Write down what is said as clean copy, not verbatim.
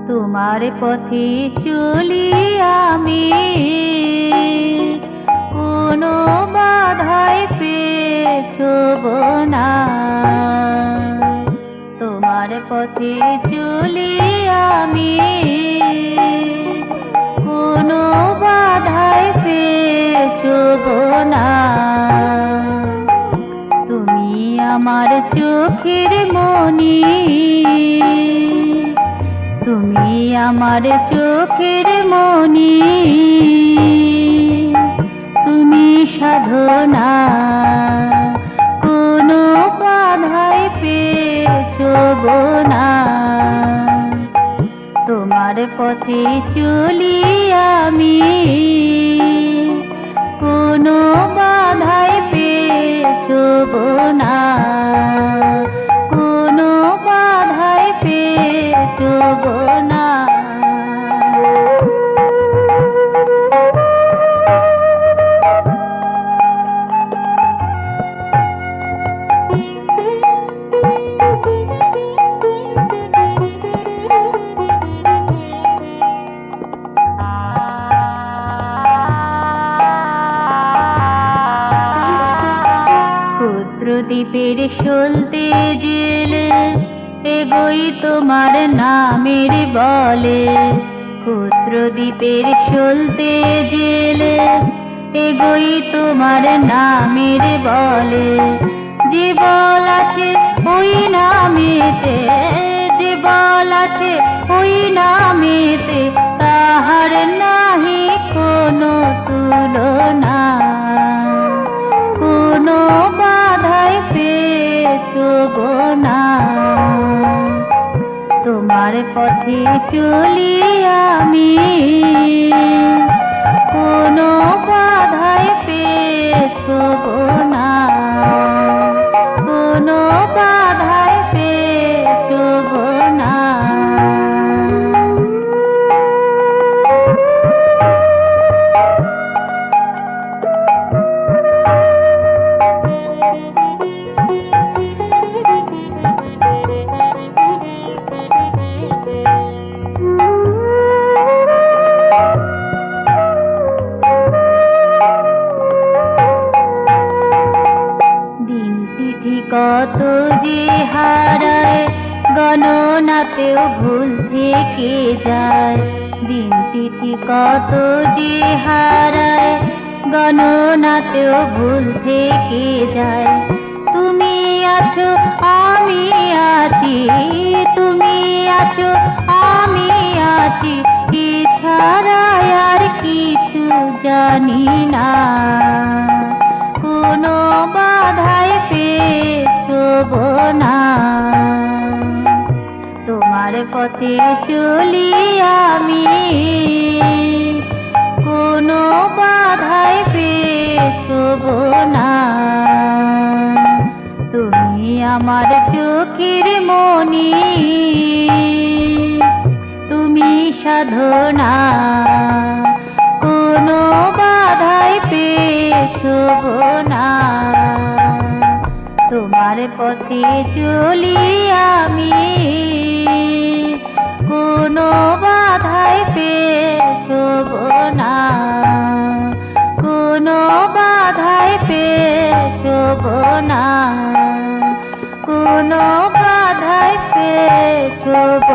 তোমার পথে চলি আমি, কোনো বাধায় পেছব না। তোমার পথে চলি আমি, কোনো বাধায় পেছব না। তুমি আমার চোখের মণি, তুমি আমার চোখের মণি, তুমি সাধনা, কোনো বাধায় পেছব না। তোমার পথে চলি আমি, কোনো বাধায় পেছব না, কোনো বাধায় পেছব না। দ্বীপের সলতে জেলে এগোই তোমার নামের বলে। ক্ষুদ্র দ্বীপের সলতে জেলে এগোই তোমার নামের বলে। যে বল আছে ওই নামেতে, যে বল আছে ওই নামেতে, তাহার নাহি কোনো তুলনা। কোনো বাধায় পেছব না, তোমার পথে চলি আমি, কোনো বাধায় পেছব না, কোনো বাধায় পেছব না। কত যে হারায় গণনাতেও ভুল থেকে যায়। দিন তিথি কত যে হারায় গণনাতেও ভুল থেকে যায়। তুমি আছো আমি আছি, তুমি আছো আমি আছি, এছাড়া আর কিছু জানি না। কোনো বাধায় পেছব না, তোমার পথে চলি আমি, কোনো বাধায় পেছব না। তুমি আমার চোখের মণি, তুমি সাধনা, কোনো বাধায় পেছব না। তোমার পথে চলি আমি, কোনো বাধায় পেছব না, কোনো বাধায় পেছব না, কোনো বাধায় পেছব